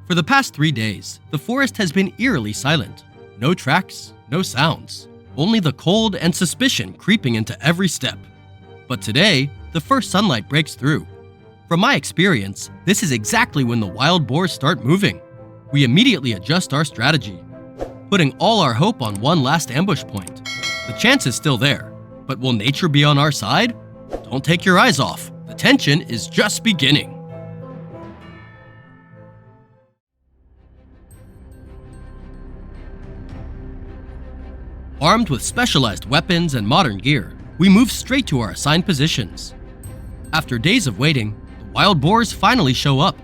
For the past 3 days, the forest has been eerily silent. No tracks, no sounds, only the cold and suspicion creeping into every step. But today, the first sunlight breaks through. From my experience, this is exactly when the wild boars start moving. We immediately adjust our strategy, putting all our hope on one last ambush point. The chance is still there, but will nature be on our side? Don't take your eyes off. The tension is just beginning. Armed with specialized weapons and modern gear, we move straight to our assigned positions. After days of waiting, the wild boars finally show up.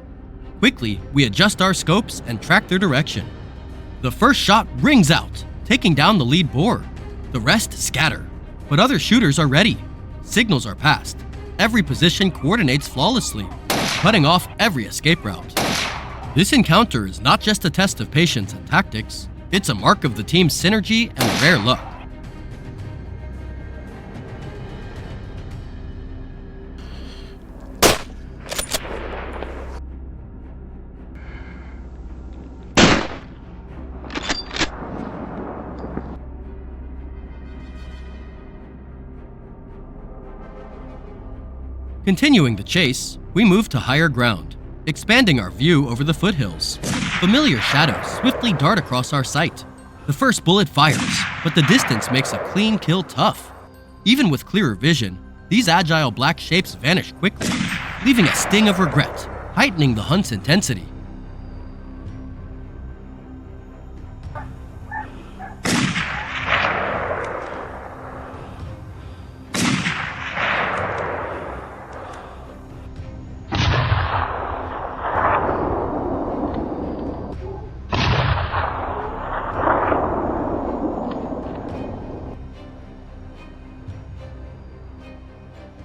Quickly, we adjust our scopes and track their direction. The first shot rings out, taking down the lead boar. The rest scatter, but other shooters are ready. Signals are passed. Every position coordinates flawlessly, cutting off every escape route. This encounter is not just a test of patience and tactics, it's a mark of the team's synergy and rare luck. Continuing the chase, we move to higher ground, expanding our view over the foothills. Familiar shadows swiftly dart across our sight. The first bullet fires, but the distance makes a clean kill tough. Even with clearer vision, these agile black shapes vanish quickly, leaving a sting of regret, heightening the hunt's intensity.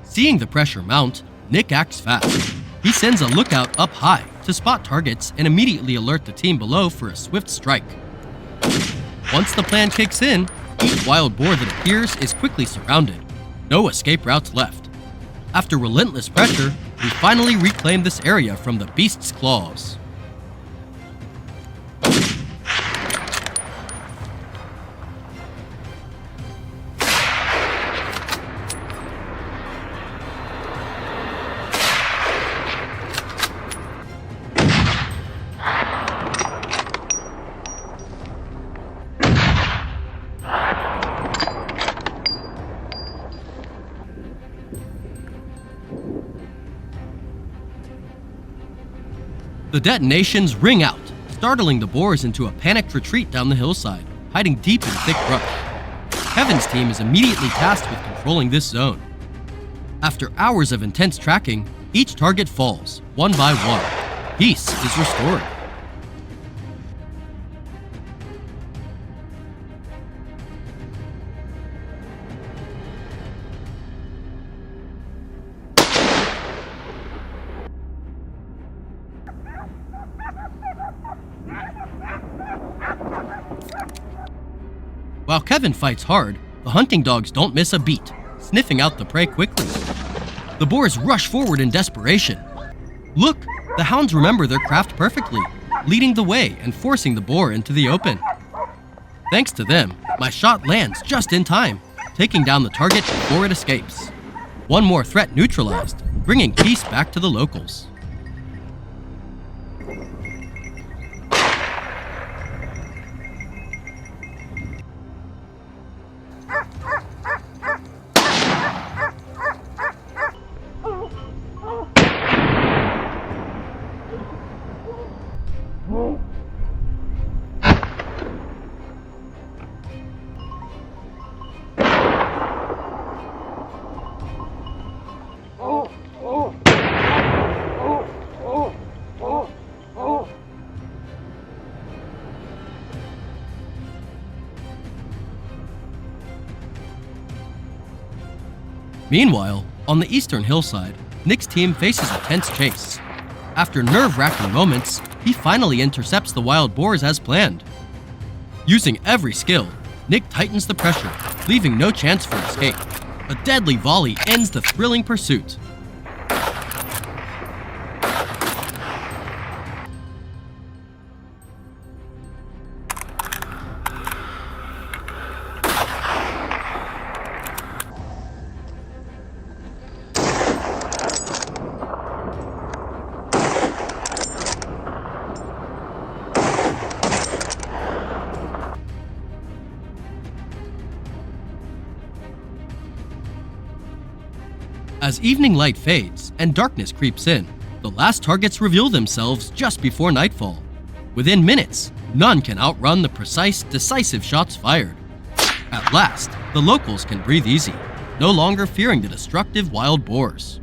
Seeing the pressure mount, Nick acts fast. He sends a lookout up high to spot targets and immediately alert the team below for a swift strike. Once the plan kicks in, each wild boar that appears is quickly surrounded. No escape routes left. After relentless pressure, we finally reclaim this area from the beast's claws. The detonations ring out, startling the boars into a panicked retreat down the hillside, hiding deep in thick brush. Kevin's team is immediately tasked with controlling this zone. After hours of intense tracking, each target falls, one by one. Peace is restored. While Kevin fights hard, the hunting dogs don't miss a beat, sniffing out the prey quickly. The boars rush forward in desperation. Look, the hounds remember their craft perfectly, leading the way and forcing the boar into the open. Thanks to them, my shot lands just in time, taking down the target before it escapes. One more threat neutralized, bringing peace back to the locals. Meanwhile, on the eastern hillside, Nick's team faces a tense chase. After nerve-wracking moments, he finally intercepts the wild boars as planned. Using every skill, Nick tightens the pressure, leaving no chance for escape. A deadly volley ends the thrilling pursuit. As evening light fades and darkness creeps in, the last targets reveal themselves just before nightfall. Within minutes, none can outrun the precise, decisive shots fired. At last, the locals can breathe easy, no longer fearing the destructive wild boars.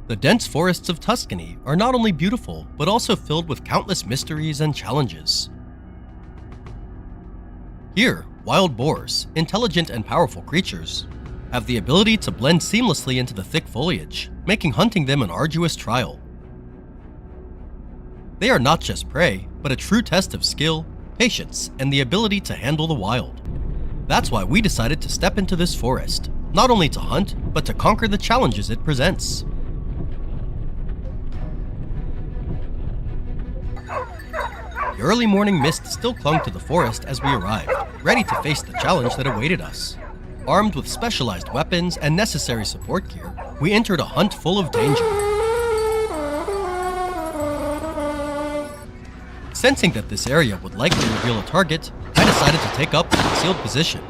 The dense forests of Tuscany are not only beautiful, but also filled with countless mysteries and challenges. Here, wild boars, intelligent and powerful creatures, have the ability to blend seamlessly into the thick foliage, making hunting them an arduous trial. They are not just prey, but a true test of skill, patience, and the ability to handle the wild. That's why we decided to step into this forest, not only to hunt, but to conquer the challenges it presents. The early morning mist still clung to the forest as we arrived, ready to face the challenge that awaited us. Armed with specialized weapons and necessary support gear, we entered a hunt full of danger. Sensing that this area would likely reveal a target, I decided to take up a concealed position.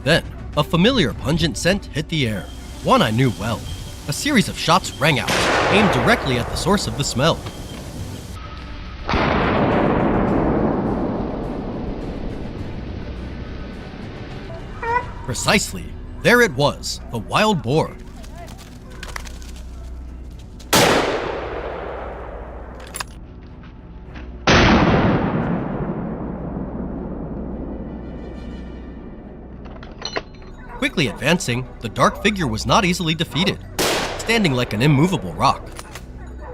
Then, a familiar pungent scent hit the air, one I knew well. A series of shots rang out, aimed directly at the source of the smell. Precisely, there it was, the wild boar. Quickly advancing, the dark figure was not easily defeated, standing like an immovable rock.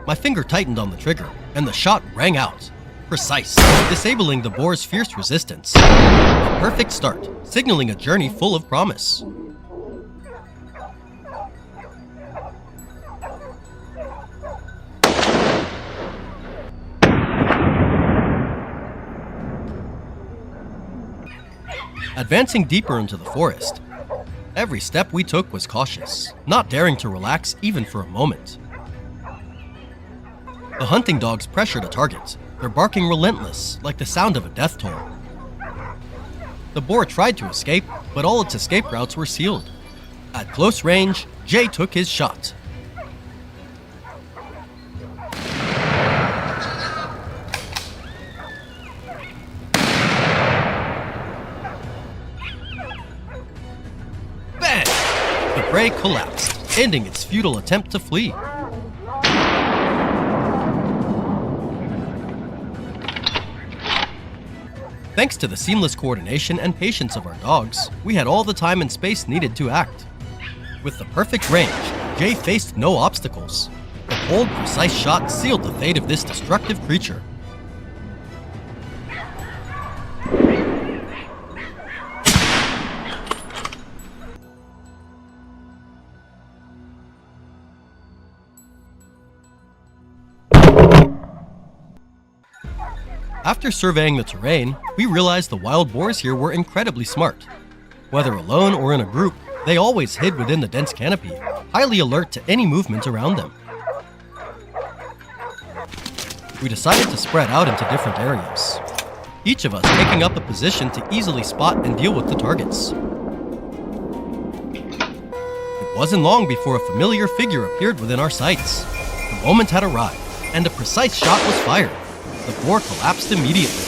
My finger tightened on the trigger, and the shot rang out. Precise, disabling the boar's fierce resistance. A perfect start, signaling a journey full of promise. Advancing deeper into the forest, every step we took was cautious, not daring to relax even for a moment. The hunting dogs pressured a target, their barking relentless, like the sound of a death toll. The boar tried to escape, but all its escape routes were sealed. At close range, Jay took his shot. Bang! The prey collapsed, ending its futile attempt to flee. Thanks to the seamless coordination and patience of our dogs, we had all the time and space needed to act. With the perfect range, Jay faced no obstacles. The bold, precise shot sealed the fate of this destructive creature. After surveying the terrain, we realized the wild boars here were incredibly smart. Whether alone or in a group, they always hid within the dense canopy, highly alert to any movement around them. We decided to spread out into different areas, each of us taking up a position to easily spot and deal with the targets. It wasn't long before a familiar figure appeared within our sights. The moment had arrived, and a precise shot was fired. The boar collapsed immediately.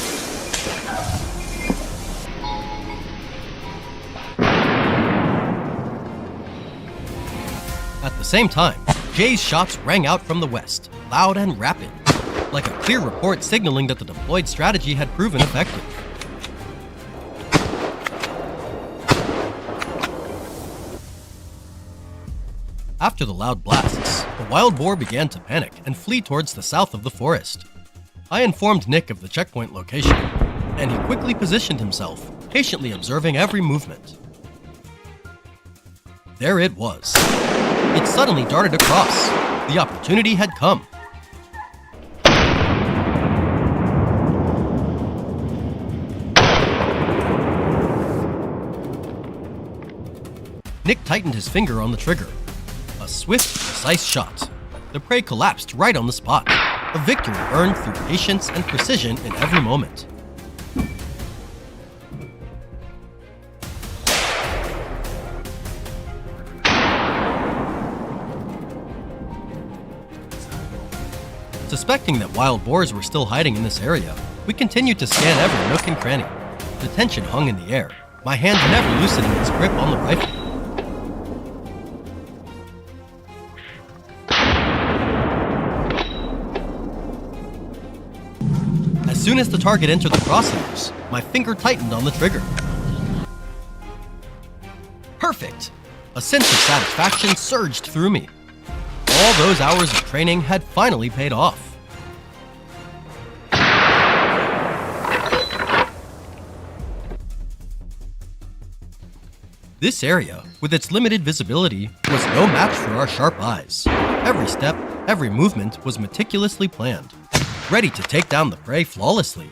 At the same time, Jay's shots rang out from the west, loud and rapid, like a clear report signaling that the deployed strategy had proven effective. After the loud blasts, the wild boar began to panic and flee towards the south of the forest. I informed Nick of the checkpoint location, and he quickly positioned himself, patiently observing every movement. There it was. It suddenly darted across. The opportunity had come. Nick tightened his finger on the trigger. A swift, precise shot. The prey collapsed right on the spot. A victory earned through patience and precision in every moment. Suspecting that wild boars were still hiding in this area, we continued to scan every nook and cranny. The tension hung in the air, my hand never loosening its grip on the rifle. As soon as the target entered the crosshairs, my finger tightened on the trigger. Perfect! A sense of satisfaction surged through me. All those hours of training had finally paid off. This area, with its limited visibility, was no match for our sharp eyes. Every step, every movement was meticulously planned, ready to take down the prey flawlessly.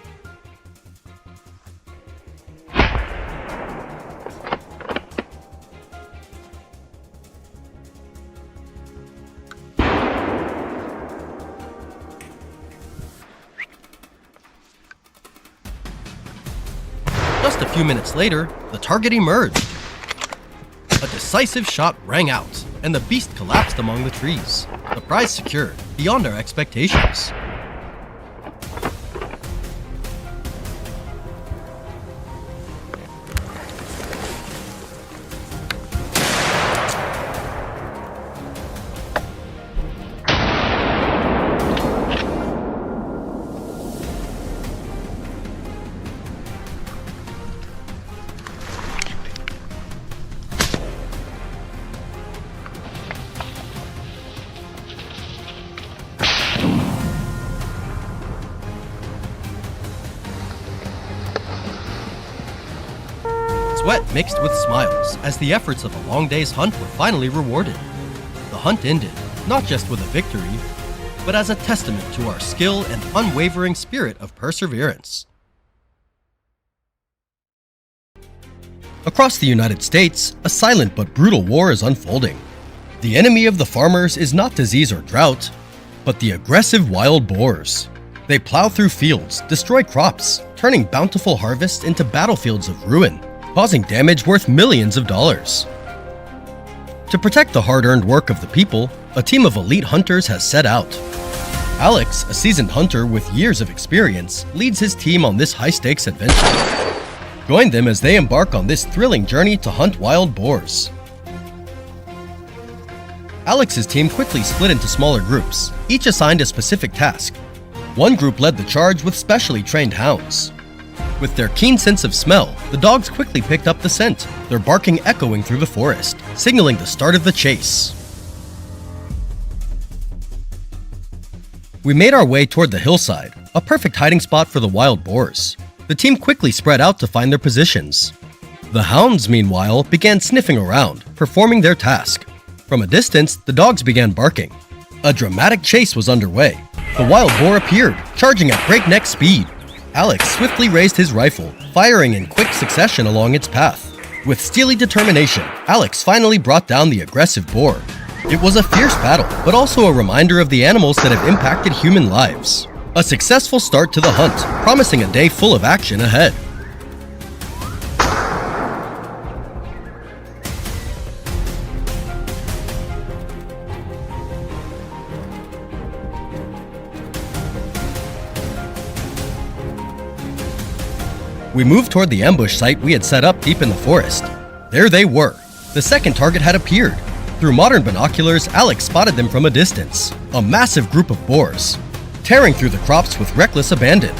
Just a few minutes later, the target emerged. A decisive shot rang out, and the beast collapsed among the trees. The prize secured, beyond our expectations. Sweat mixed with smiles as the efforts of a long day's hunt were finally rewarded. The hunt ended, not just with a victory, but as a testament to our skill and unwavering spirit of perseverance. Across the United States, a silent but brutal war is unfolding. The enemy of the farmers is not disease or drought, but the aggressive wild boars. They plow through fields, destroy crops, turning bountiful harvests into battlefields of ruin, causing damage worth millions of dollars. To protect the hard-earned work of the people, a team of elite hunters has set out. Alex, a seasoned hunter with years of experience, leads his team on this high-stakes adventure. Join them as they embark on this thrilling journey to hunt wild boars. Alex's team quickly split into smaller groups, each assigned a specific task. One group led the charge with specially trained hounds. With their keen sense of smell, the dogs quickly picked up the scent, their barking echoing through the forest, signaling the start of the chase. We made our way toward the hillside, a perfect hiding spot for the wild boars. The team quickly spread out to find their positions. The hounds, meanwhile, began sniffing around, performing their task. From a distance, the dogs began barking. A dramatic chase was underway. The wild boar appeared, charging at breakneck speed. Alex swiftly raised his rifle, firing in quick succession along its path. With steely determination, Alex finally brought down the aggressive boar. It was a fierce battle, but also a reminder of the animals that have impacted human lives. A successful start to the hunt, promising a day full of action ahead. We moved toward the ambush site we had set up deep in the forest. There they were. The second target had appeared. Through modern binoculars, Alex spotted them from a distance. A massive group of boars, tearing through the crops with reckless abandon.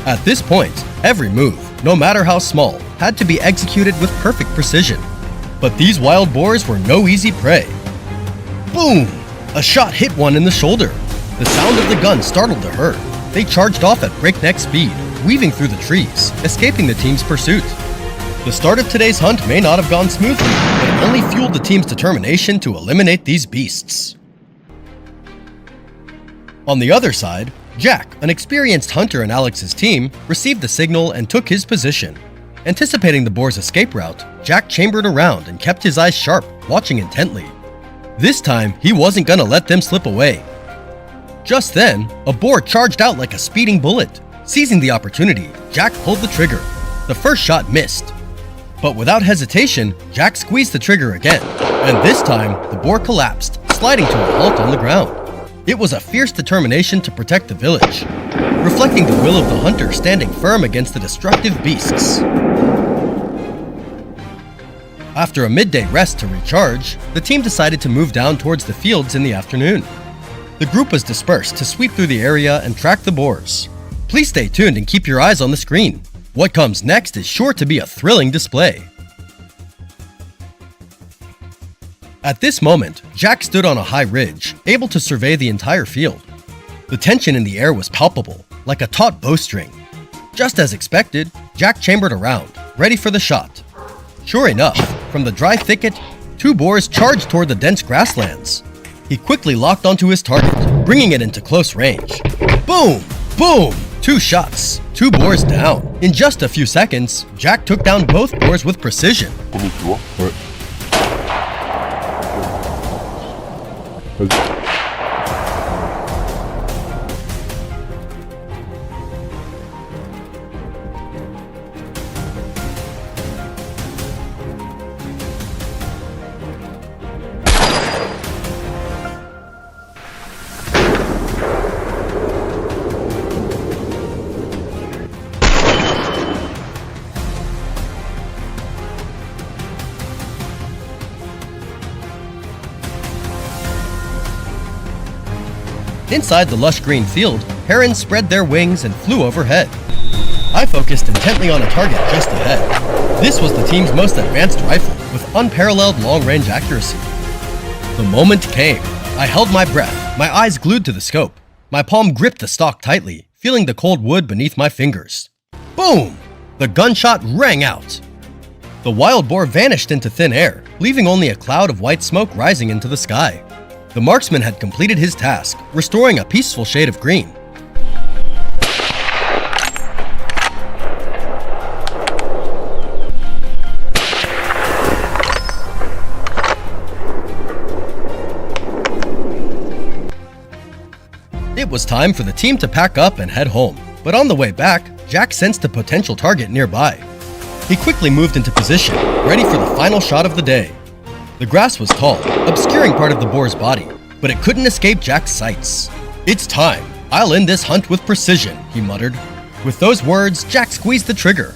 At this point, every move, no matter how small, had to be executed with perfect precision. But these wild boars were no easy prey. Boom! A shot hit one in the shoulder. The sound of the gun startled the herd. They charged off at breakneck speed, weaving through the trees, escaping the team's pursuit. The start of today's hunt may not have gone smoothly, but it only fueled the team's determination to eliminate these beasts. On the other side, Jack, an experienced hunter in Alex's team, received the signal and took his position. Anticipating the boar's escape route, Jack chambered around and kept his eyes sharp, watching intently. This time, he wasn't gonna let them slip away. Just then, a boar charged out like a speeding bullet. Seizing the opportunity, Jack pulled the trigger. The first shot missed. But without hesitation, Jack squeezed the trigger again. And this time, the boar collapsed, sliding to a halt on the ground. It was a fierce determination to protect the village, reflecting the will of the hunter standing firm against the destructive beasts. After a midday rest to recharge, the team decided to move down towards the fields in the afternoon. The group was dispersed to sweep through the area and track the boars. Please stay tuned and keep your eyes on the screen. What comes next is sure to be a thrilling display. At this moment, Jack stood on a high ridge, able to survey the entire field. The tension in the air was palpable, like a taut bowstring. Just as expected, Jack chambered around, ready for the shot. Sure enough, from the dry thicket, two boars charged toward the dense grasslands. He quickly locked onto his target, bringing it into close range. Boom! Boom! 2 shots, 2 boars down. In just a few seconds, Jack took down both boars with precision. Inside the lush green field, herons spread their wings and flew overhead. I focused intently on a target just ahead. This was the team's most advanced rifle, with unparalleled long-range accuracy. The moment came. I held my breath, my eyes glued to the scope. My palm gripped the stock tightly, feeling the cold wood beneath my fingers. Boom! The gunshot rang out. The wild boar vanished into thin air, leaving only a cloud of white smoke rising into the sky. The marksman had completed his task, restoring a peaceful shade of green. It was time for the team to pack up and head home, but on the way back, Jack sensed a potential target nearby. He quickly moved into position, ready for the final shot of the day. The grass was tall, obscuring part of the boar's body, but it couldn't escape Jack's sights. "It's time. I'll end this hunt with precision," he muttered. With those words, Jack squeezed the trigger.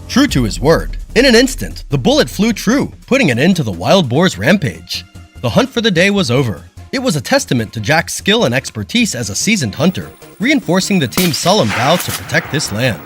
True to his word, in an instant, the bullet flew true, putting an end to the wild boar's rampage. The hunt for the day was over. It was a testament to Jack's skill and expertise as a seasoned hunter, reinforcing the team's solemn vow to protect this land.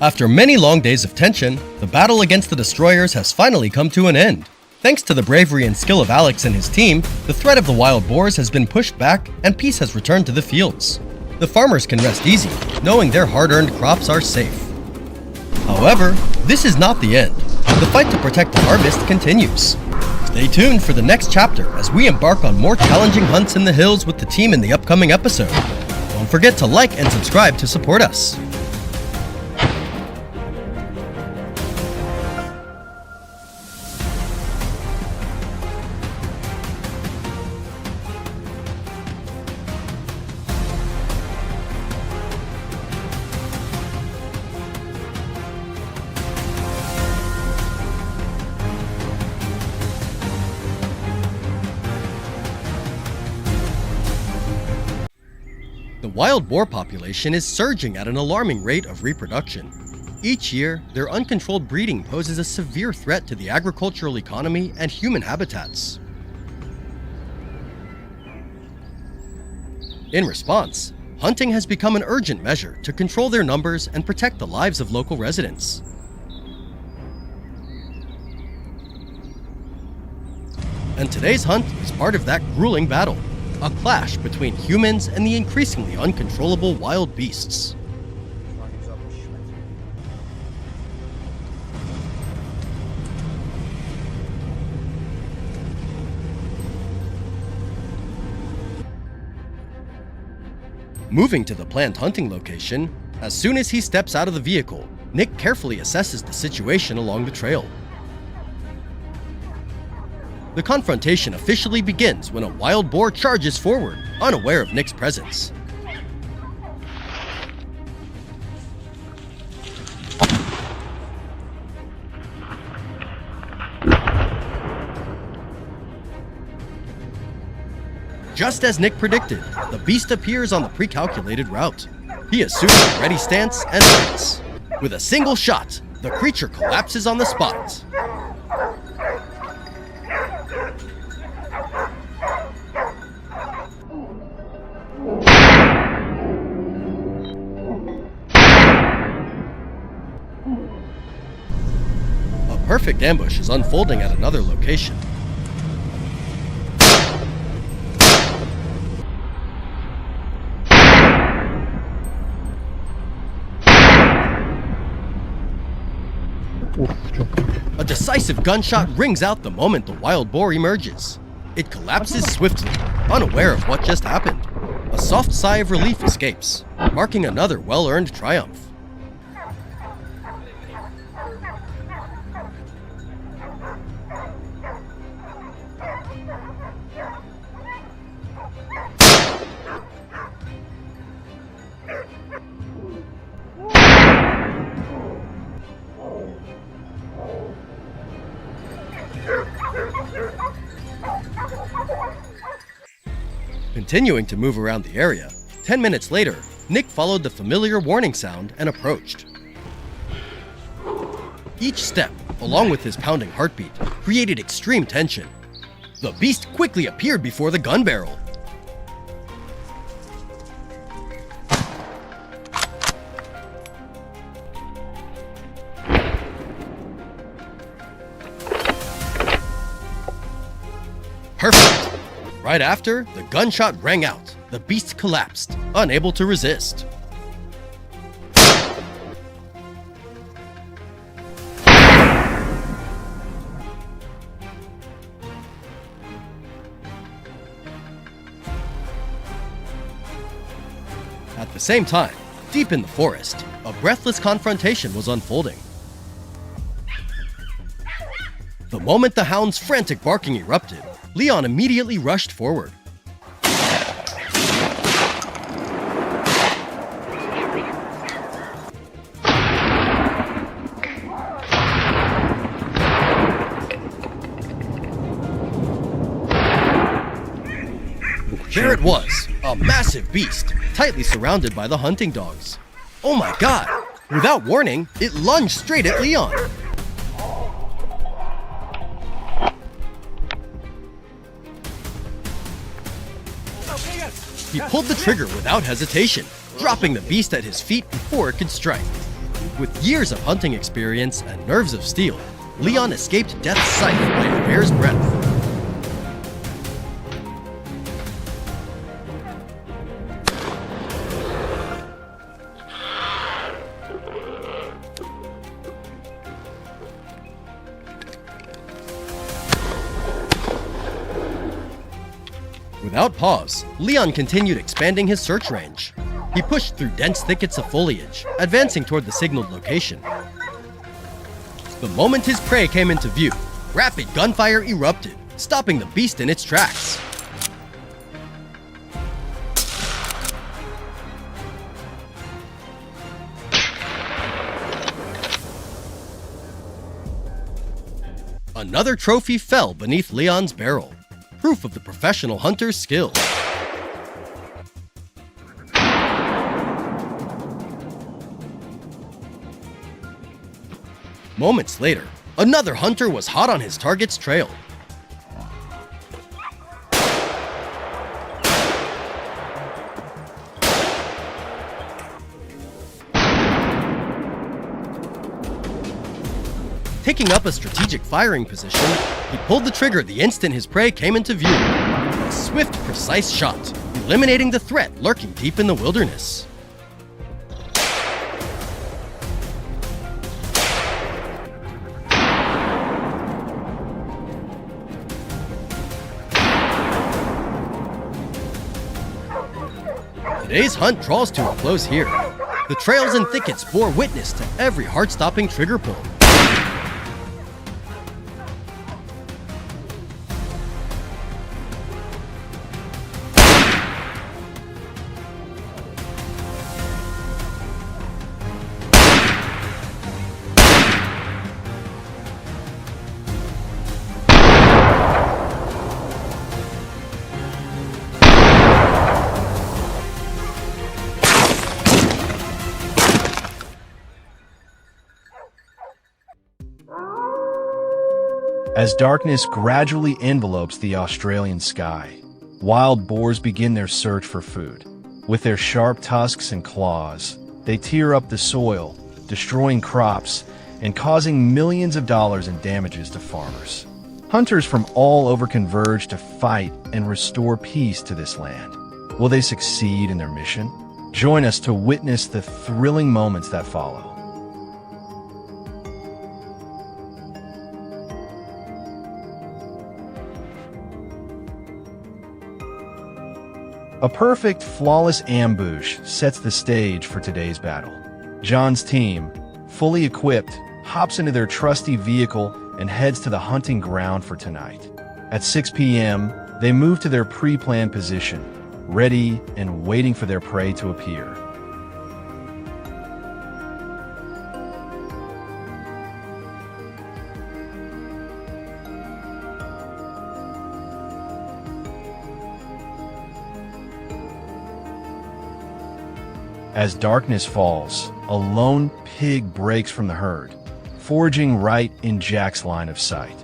After many long days of tension, the battle against the destroyers has finally come to an end. Thanks to the bravery and skill of Alex and his team, the threat of the wild boars has been pushed back and peace has returned to the fields. The farmers can rest easy, knowing their hard-earned crops are safe. However, this is not the end. The fight to protect the harvest continues. Stay tuned for the next chapter as we embark on more challenging hunts in the hills with the team in the upcoming episode. Don't forget to like and subscribe to support us. The wild boar population is surging at an alarming rate of reproduction. Each year, their uncontrolled breeding poses a severe threat to the agricultural economy and human habitats. In response, hunting has become an urgent measure to control their numbers and protect the lives of local residents. And today's hunt is part of that grueling battle. A clash between humans and the increasingly uncontrollable wild beasts. Moving to the planned hunting location, as soon as he steps out of the vehicle, Nick carefully assesses the situation along the trail. The confrontation officially begins when a wild boar charges forward, unaware of Nick's presence. Just as Nick predicted, the beast appears on the pre-calculated route. He assumes a ready stance and hits. With a single shot, the creature collapses on the spot. A perfect ambush is unfolding at another location. A decisive gunshot rings out the moment the wild boar emerges. It collapses swiftly, unaware of what just happened. A soft sigh of relief escapes, marking another well-earned triumph. Continuing to move around the area, 10 minutes later, Nick followed the familiar warning sound and approached. Each step, along with his pounding heartbeat, created extreme tension. The beast quickly appeared before the gun barrel. Perfect! right after, the gunshot rang out. The beast collapsed, unable to resist. At the same time, deep in the forest, a breathless confrontation was unfolding. The moment the hound's frantic barking erupted, Leon immediately rushed forward. There it was, a massive beast, tightly surrounded by the hunting dogs. Oh my god! Without warning, it lunged straight at Leon. He pulled the trigger without hesitation, dropping the beast at his feet before it could strike. With years of hunting experience and nerves of steel, Leon escaped death's sight by a hair's breadth. Without pause, Leon continued expanding his search range. He pushed through dense thickets of foliage, advancing toward the signaled location. The moment his prey came into view, rapid gunfire erupted, stopping the beast in its tracks. Another trophy fell beneath Leon's barrel, proof of the professional hunter's skill. Moments later, another hunter was hot on his target's trail. Taking up a strategic firing position, he pulled the trigger the instant his prey came into view. A swift, precise shot, eliminating the threat lurking deep in the wilderness. Today's hunt draws to a close here. The trails and thickets bore witness to every heart-stopping trigger pull. As darkness gradually envelopes the Australian sky, wild boars begin their search for food. With their sharp tusks and claws, they tear up the soil, destroying crops and causing millions of dollars in damages to farmers. Hunters from all over converge to fight and restore peace to this land. Will they succeed in their mission? Join us to witness the thrilling moments that follow. A perfect, flawless ambush sets the stage for today's battle. John's team, fully equipped, hops into their trusty vehicle and heads to the hunting ground for tonight. At 6 p.m., they move to their pre-planned position, ready and waiting for their prey to appear. As darkness falls, a lone pig breaks from the herd, foraging right in Jack's line of sight.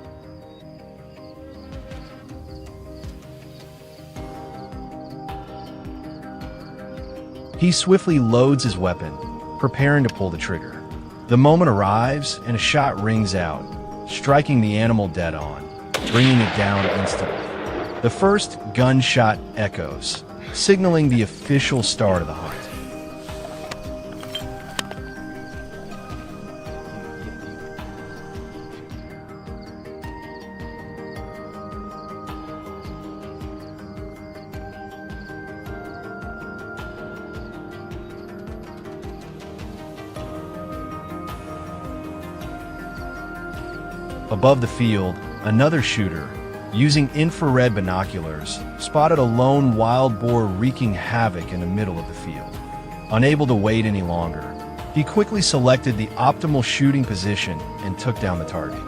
He swiftly loads his weapon, preparing to pull the trigger. The moment arrives and a shot rings out, striking the animal dead on, bringing it down instantly. The first gunshot echoes, signaling the official start of the hunt. Above the field, another shooter, using infrared binoculars, spotted a lone wild boar wreaking havoc in the middle of the field. Unable to wait any longer, he quickly selected the optimal shooting position and took down the target.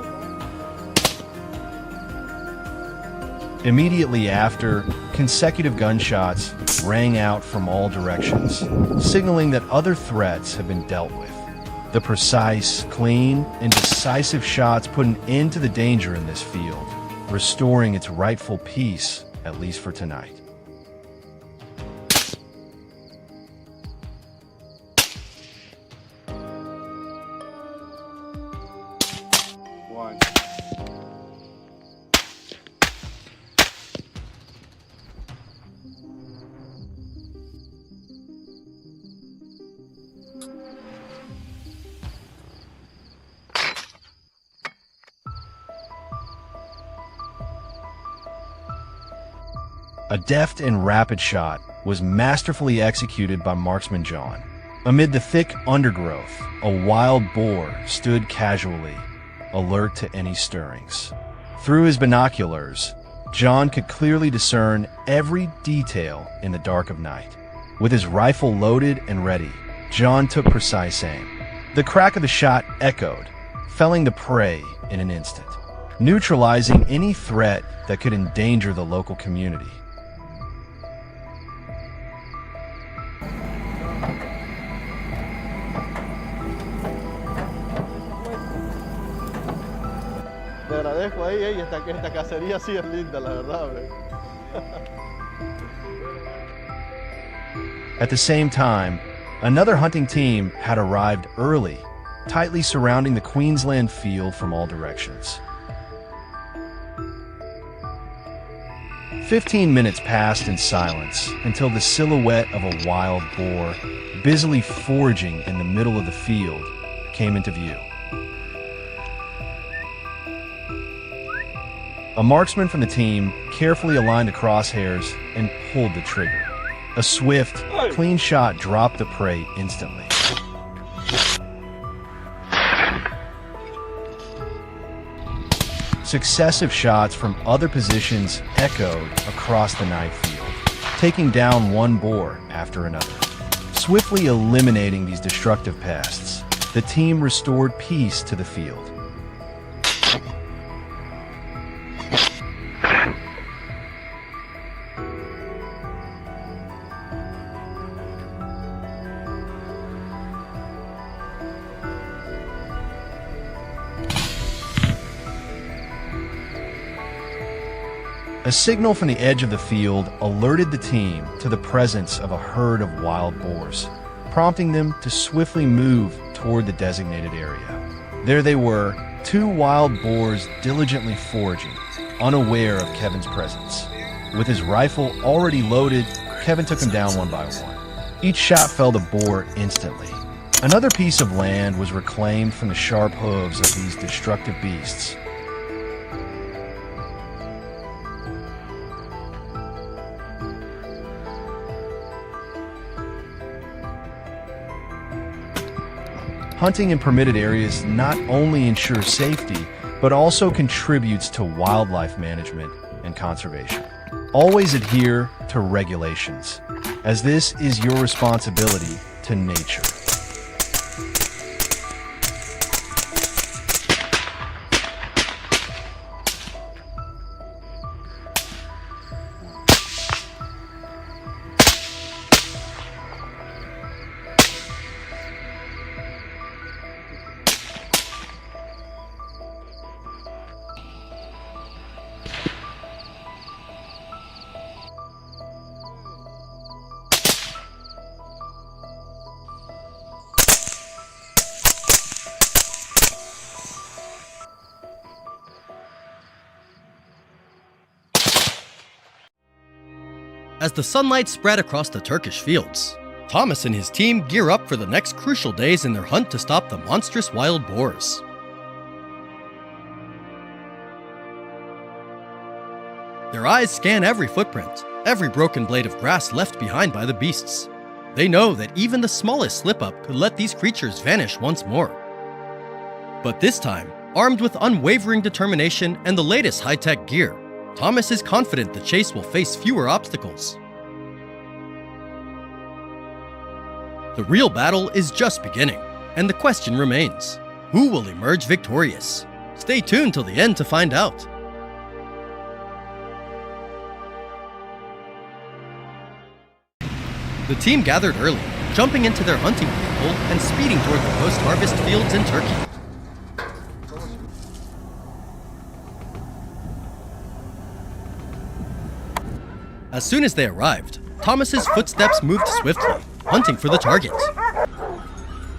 Immediately after, consecutive gunshots rang out from all directions, signaling that other threats have been dealt with. The precise, clean, and decisive shots put an end to the danger in this field, restoring its rightful peace, at least for tonight. One. A deft and rapid shot was masterfully executed by marksman John. Amid the thick undergrowth, a wild boar stood casually, alert to any stirrings. Through his binoculars, John could clearly discern every detail in the dark of night. With his rifle loaded and ready, John took precise aim. The crack of the shot echoed, felling the prey in an instant, neutralizing any threat that could endanger the local community. Te agradezco ahí, y esta cacería sí es linda, la verdad, bro. At the same time, another hunting team had arrived early, tightly surrounding the Queensland field from all directions. 15 minutes passed in silence until the silhouette of a wild boar, busily foraging in the middle of the field, came into view. A marksman from the team carefully aligned the crosshairs and pulled the trigger. A swift, clean shot dropped the prey instantly. Successive shots from other positions echoed across the night field, taking down one boar after another. Swiftly eliminating these destructive pests, the team restored peace to the field. A signal from the edge of the field alerted the team to the presence of a herd of wild boars, prompting them to swiftly move toward the designated area. There they were, two wild boars diligently foraging, unaware of Kevin's presence. With his rifle already loaded, Kevin took them down one by one. Each shot felled a boar instantly. Another piece of land was reclaimed from the sharp hooves of these destructive beasts. Hunting in permitted areas not only ensures safety, but also contributes to wildlife management and conservation. Always adhere to regulations, as this is your responsibility to nature. as the sunlight spread across the Turkish fields. Thomas and his team gear up for the next crucial days in their hunt to stop the monstrous wild boars. Their eyes scan every footprint, every broken blade of grass left behind by the beasts. They know that even the smallest slip-up could let these creatures vanish once more. But this time, armed with unwavering determination and the latest high-tech gear, Thomas is confident the chase will face fewer obstacles. The real battle is just beginning, and the question remains: who will emerge victorious? Stay tuned till the end to find out. The team gathered early, jumping into their hunting vehicle and speeding toward the post-harvest fields in Turkey. As soon as they arrived, Thomas's footsteps moved swiftly, hunting for the target.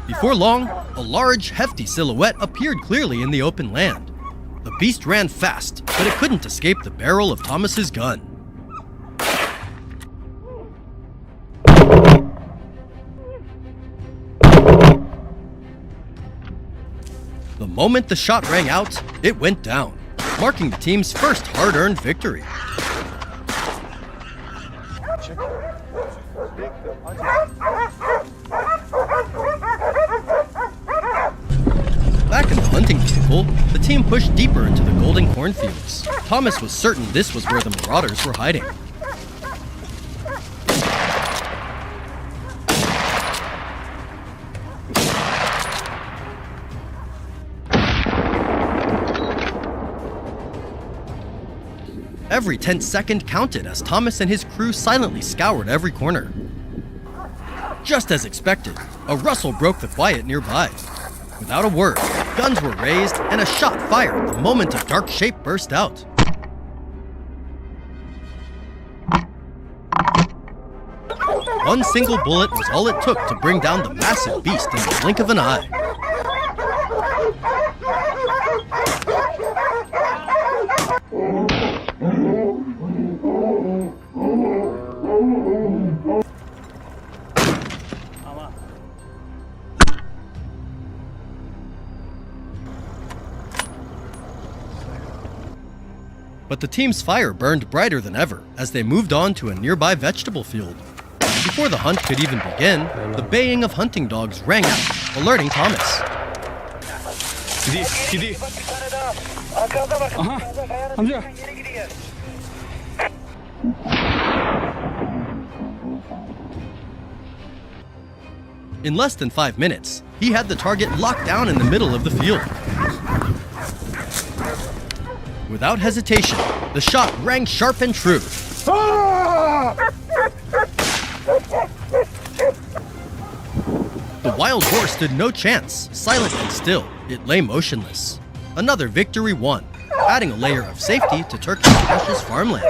Before long, a large, hefty silhouette appeared clearly in the open land. The beast ran fast, but it couldn't escape the barrel of Thomas's gun. The moment the shot rang out, it went down, marking the team's first hard-earned victory. Back in the hunting vehicle, the team pushed deeper into the golden cornfields. Thomas was certain this was where the marauders were hiding. Every tense second counted as Thomas and his crew silently scoured every corner. Just as expected, a rustle broke the quiet nearby. Without a word, guns were raised and a shot fired the moment a dark shape burst out. One single bullet was all it took to bring down the massive beast in the blink of an eye. But the team's fire burned brighter than ever as they moved on to a nearby vegetable field. Before the hunt could even begin, the baying of hunting dogs rang out, alerting Thomas. In less than 5 minutes, he had the target locked down in the middle of the field. Without hesitation, the shot rang sharp and true. The wild boar stood no chance. Silent and still, it lay motionless. Another victory won, adding a layer of safety to Turkey's precious farmland.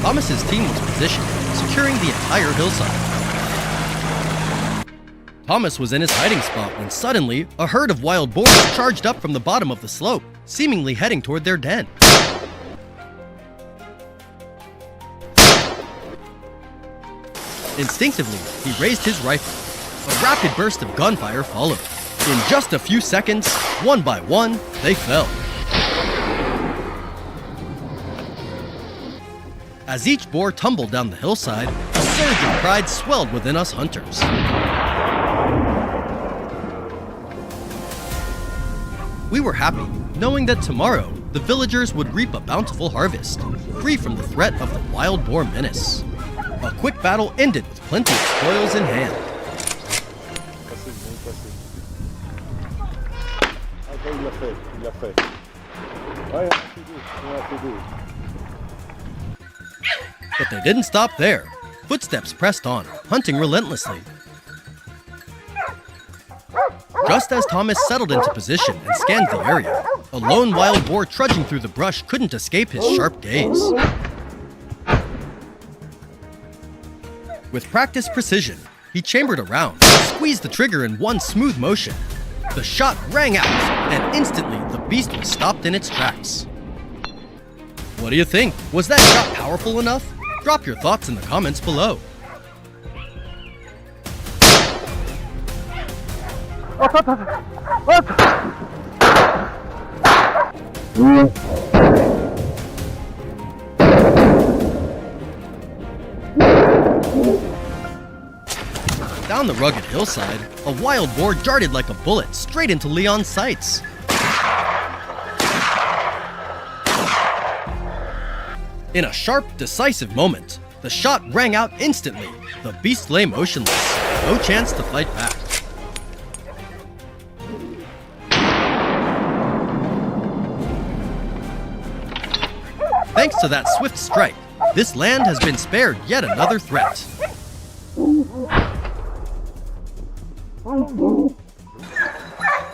Thomas's team was positioned, securing the entire hillside. Thomas was in his hiding spot when suddenly, a herd of wild boars charged up from the bottom of the slope, seemingly heading toward their den. Instinctively, he raised his rifle. A rapid burst of gunfire followed. In just a few seconds, one by one, they fell. As each boar tumbled down the hillside, a surge of pride swelled within us hunters. We were happy, knowing that tomorrow, the villagers would reap a bountiful harvest, free from the threat of the wild boar menace. A quick battle ended with plenty of spoils in hand. But they didn't stop there. Footsteps pressed on, hunting relentlessly. Just as Thomas settled into position and scanned the area, A lone wild boar trudging through the brush couldn't escape his sharp gaze. With practiced precision, he chambered a round and squeezed the trigger in one smooth motion. The shot rang out, and instantly the beast was stopped in its tracks. What do you think? Was that shot powerful enough? Drop your thoughts in the comments below. Down the rugged hillside, a wild boar darted like a bullet straight into Leon's sights. In a sharp, decisive moment, the shot rang out instantly. The beast lay motionless, no chance to fight back. Thanks to that swift strike, this land has been spared yet another threat.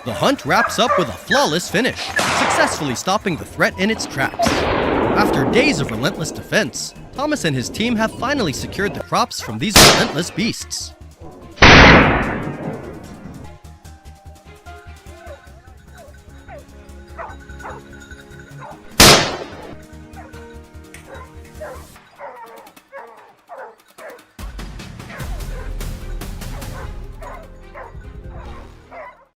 The hunt wraps up with a flawless finish, successfully stopping the threat in its tracks. After days of relentless defense, Thomas and his team have finally secured the crops from these relentless beasts.